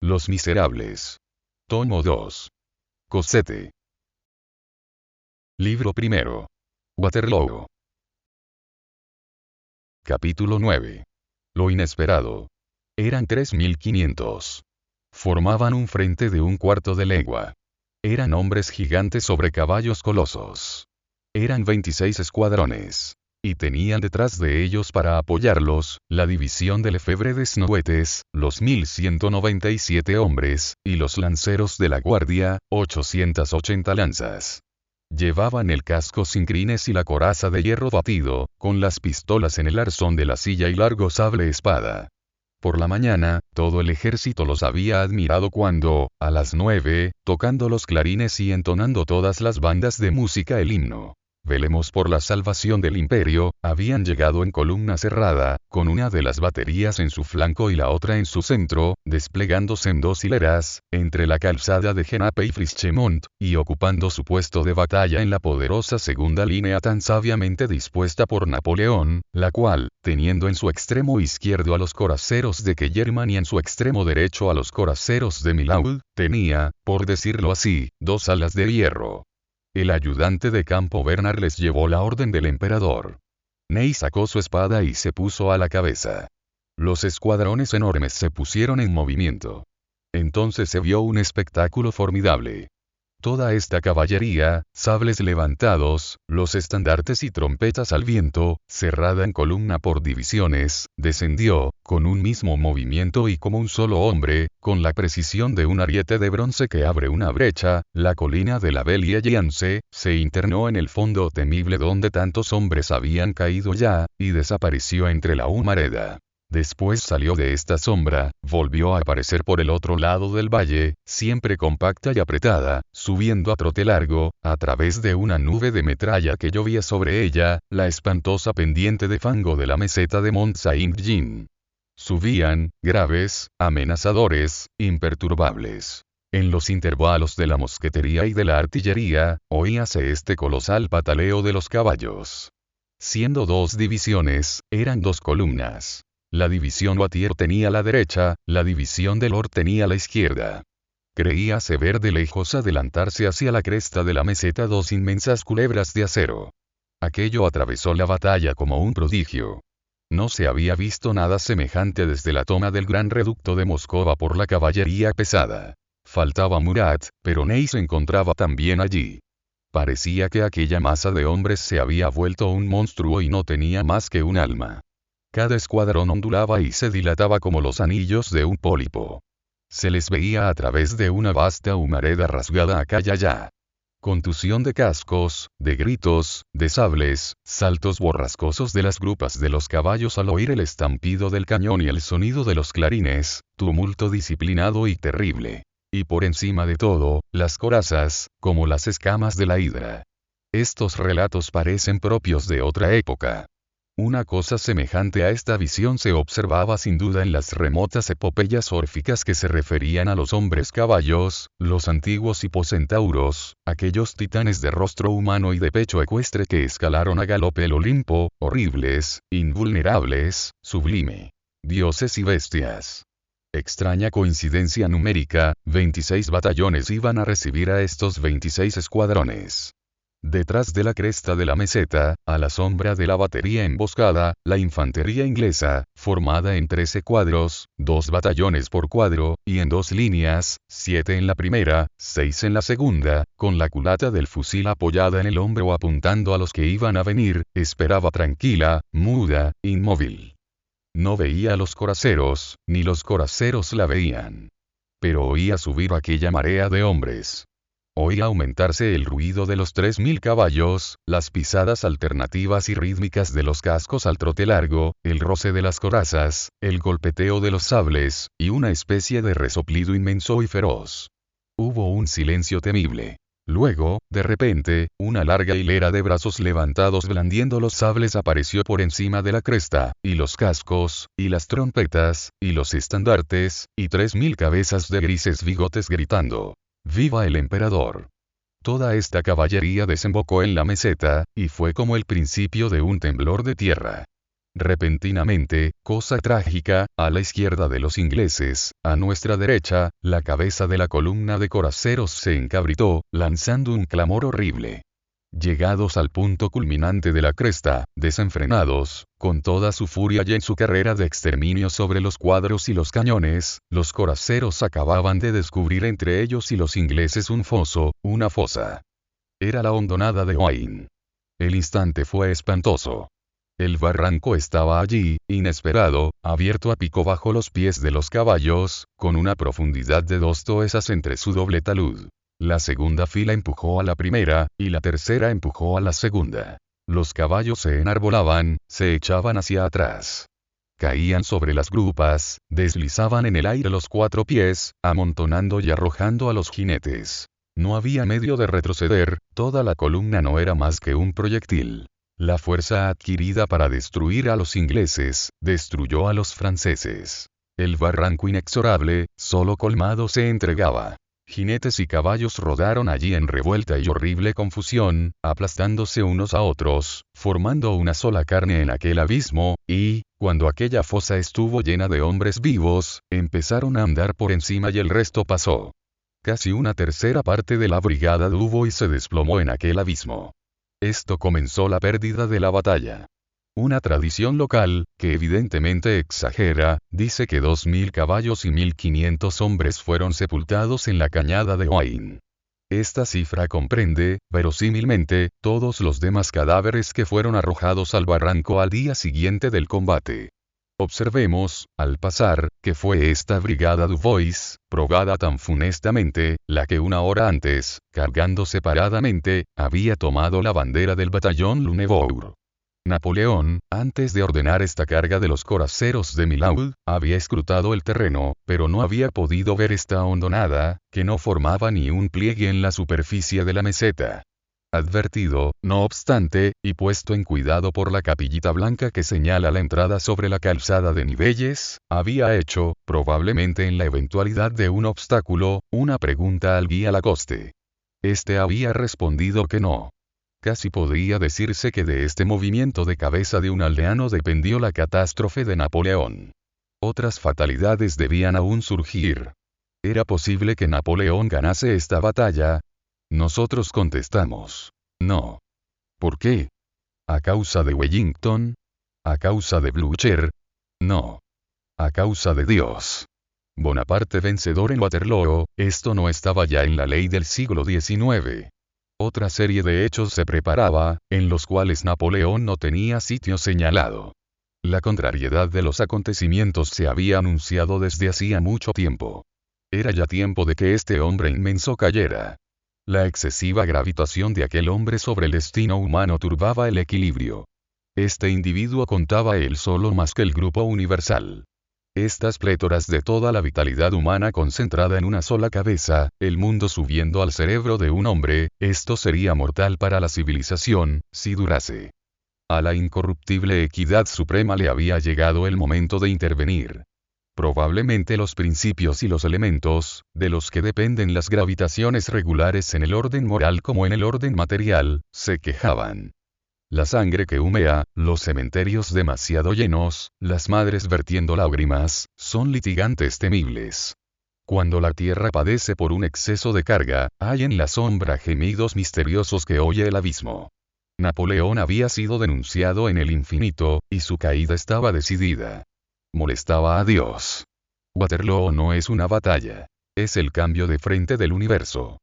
Los Miserables. Tomo 2. Cosette. Libro primero. Waterloo. Capítulo 9. Lo inesperado. Eran 3500. Formaban un frente de un cuarto de legua. Eran hombres gigantes sobre caballos colosos. Eran 26 escuadrones. Y tenían detrás de ellos para apoyarlos, la división de Lefebvre Desnouettes, los 1197 hombres, y los lanceros de la guardia, 880 lanzas. Llevaban el casco sin crines y la coraza de hierro batido, con las pistolas en el arzón de la silla y largo sable espada. Por la mañana, todo el ejército los había admirado cuando, a las 9, tocando los clarines y entonando todas las bandas de música el himno "Velemos por la salvación del imperio", habían llegado en columna cerrada, con una de las baterías en su flanco y la otra en su centro, desplegándose en 2 hileras, entre la calzada de Genappe y Frischemont, y ocupando su puesto de batalla en la poderosa segunda línea tan sabiamente dispuesta por Napoleón, la cual, teniendo en su extremo izquierdo a los coraceros de Kellerman y en su extremo derecho a los coraceros de Milhaud, tenía, por decirlo así, 2 alas de hierro. El ayudante de campo Bernard les llevó la orden del emperador. Ney sacó su espada y se puso a la cabeza. Los escuadrones enormes se pusieron en movimiento. Entonces se vio un espectáculo formidable. Toda esta caballería, sables levantados, los estandartes y trompetas al viento, cerrada en columna por divisiones, descendió, con un mismo movimiento y como un solo hombre, con la precisión de un ariete de bronce que abre una brecha, la colina de la Belle-Alliance, se internó en el fondo temible donde tantos hombres habían caído ya, y desapareció entre la humareda. Después salió de esta sombra, volvió a aparecer por el otro lado del valle, siempre compacta y apretada, subiendo a trote largo, a través de una nube de metralla que llovía sobre ella, la espantosa pendiente de fango de la meseta de Mont Saint-Jean. Subían, graves, amenazadores, imperturbables. En los intervalos de la mosquetería y de la artillería, oíase este colosal pataleo de los caballos. Siendo 2 divisiones, eran 2 columnas. La división Wattier tenía la derecha, la división Delort tenía la izquierda. Creíase ver de lejos adelantarse hacia la cresta de la meseta 2 inmensas culebras de acero. Aquello atravesó la batalla como un prodigio. No se había visto nada semejante desde la toma del gran reducto de Moscova por la caballería pesada. Faltaba Murat, pero Ney se encontraba también allí. Parecía que aquella masa de hombres se había vuelto un monstruo y no tenía más que un alma. Cada escuadrón ondulaba y se dilataba como los anillos de un pólipo. Se les veía a través de una vasta humareda rasgada acá y allá. Contusión de cascos, de gritos, de sables, saltos borrascosos de las grupas de los caballos al oír el estampido del cañón y el sonido de los clarines, tumulto disciplinado y terrible. Y por encima de todo, las corazas, como las escamas de la hidra. Estos relatos parecen propios de otra época. Una cosa semejante a esta visión se observaba sin duda en las remotas epopeyas órficas que se referían a los hombres caballos, los antiguos hipocentauros, aquellos titanes de rostro humano y de pecho ecuestre que escalaron a galope el Olimpo, horribles, invulnerables, sublime. Dioses y bestias. Extraña coincidencia numérica, 26 batallones iban a recibir a estos 26 escuadrones. Detrás de la cresta de la meseta, a la sombra de la batería emboscada, la infantería inglesa, formada en 13 cuadros, 2 batallones por cuadro, y en 2 líneas, 7 en la primera, 6 en la segunda, con la culata del fusil apoyada en el hombro apuntando a los que iban a venir, esperaba tranquila, muda, inmóvil. No veía a los coraceros, ni los coraceros la veían. Pero oía subir aquella marea de hombres. Oía aumentarse el ruido de los 3000 caballos, las pisadas alternativas y rítmicas de los cascos al trote largo, el roce de las corazas, el golpeteo de los sables, y una especie de resoplido inmenso y feroz. Hubo un silencio temible. Luego, de repente, una larga hilera de brazos levantados blandiendo los sables apareció por encima de la cresta, y los cascos, y las trompetas, y los estandartes, y 3000 cabezas de grises bigotes gritando: ¡Viva el emperador! Toda esta caballería desembocó en la meseta, y fue como el principio de un temblor de tierra. Repentinamente, cosa trágica, a la izquierda de los ingleses, a nuestra derecha, la cabeza de la columna de coraceros se encabritó, lanzando un clamor horrible. Llegados al punto culminante de la cresta, desenfrenados, con toda su furia y en su carrera de exterminio sobre los cuadros y los cañones, los coraceros acababan de descubrir entre ellos y los ingleses un foso, una fosa. Era la hondonada de Owain. El instante fue espantoso. El barranco estaba allí, inesperado, abierto a pico bajo los pies de los caballos, con una profundidad de 2 toesas entre su doble talud. La segunda fila empujó a la primera, y la tercera empujó a la segunda. Los caballos se enarbolaban, se echaban hacia atrás. Caían sobre las grupas, deslizaban en el aire los 4 pies, amontonando y arrojando a los jinetes. No había medio de retroceder, toda la columna no era más que un proyectil. La fuerza adquirida para destruir a los ingleses, destruyó a los franceses. El barranco inexorable, solo colmado se entregaba. Jinetes y caballos rodaron allí en revuelta y horrible confusión, aplastándose unos a otros, formando una sola carne en aquel abismo, y, cuando aquella fosa estuvo llena de hombres vivos, empezaron a andar por encima y el resto pasó. Casi una tercera parte de la brigada hubo y se desplomó en aquel abismo. Esto comenzó la pérdida de la batalla. Una tradición local, que evidentemente exagera, dice que 2000 caballos y 1500 hombres fueron sepultados en la cañada de Owain. Esta cifra comprende, verosímilmente, todos los demás cadáveres que fueron arrojados al barranco al día siguiente del combate. Observemos, al pasar, que fue esta brigada Dubois, probada tan funestamente, la que una hora antes, cargando separadamente, había tomado la bandera del batallón Lunebourg. Napoleón, antes de ordenar esta carga de los coraceros de Milhaud, había escrutado el terreno, pero no había podido ver esta hondonada, que no formaba ni un pliegue en la superficie de la meseta. Advertido, no obstante, y puesto en cuidado por la capillita blanca que señala la entrada sobre la calzada de Nivelles, había hecho, probablemente en la eventualidad de un obstáculo, una pregunta al guía Lacoste. Este había respondido que no. Casi podría decirse que de este movimiento de cabeza de un aldeano dependió la catástrofe de Napoleón. Otras fatalidades debían aún surgir. ¿Era posible que Napoleón ganase esta batalla? Nosotros contestamos. No. ¿Por qué? ¿A causa de Wellington? ¿A causa de Blücher? No. A causa de Dios. Bonaparte vencedor en Waterloo, esto no estaba ya en la ley del siglo XIX. Otra serie de hechos se preparaba, en los cuales Napoleón no tenía sitio señalado. La contrariedad de los acontecimientos se había anunciado desde hacía mucho tiempo. Era ya tiempo de que este hombre inmenso cayera. La excesiva gravitación de aquel hombre sobre el destino humano turbaba el equilibrio. Este individuo contaba él solo más que el grupo universal. Estas plétoras de toda la vitalidad humana concentrada en una sola cabeza, el mundo subiendo al cerebro de un hombre, esto sería mortal para la civilización, si durase. A la incorruptible equidad suprema le había llegado el momento de intervenir. Probablemente los principios y los elementos, de los que dependen las gravitaciones regulares en el orden moral como en el orden material, se quejaban. La sangre que humea, los cementerios demasiado llenos, las madres vertiendo lágrimas, son litigantes temibles. Cuando la tierra padece por un exceso de carga, hay en la sombra gemidos misteriosos que oye el abismo. Napoleón había sido denunciado en el infinito, y su caída estaba decidida. Molestaba a Dios. Waterloo no es una batalla. Es el cambio de frente del universo.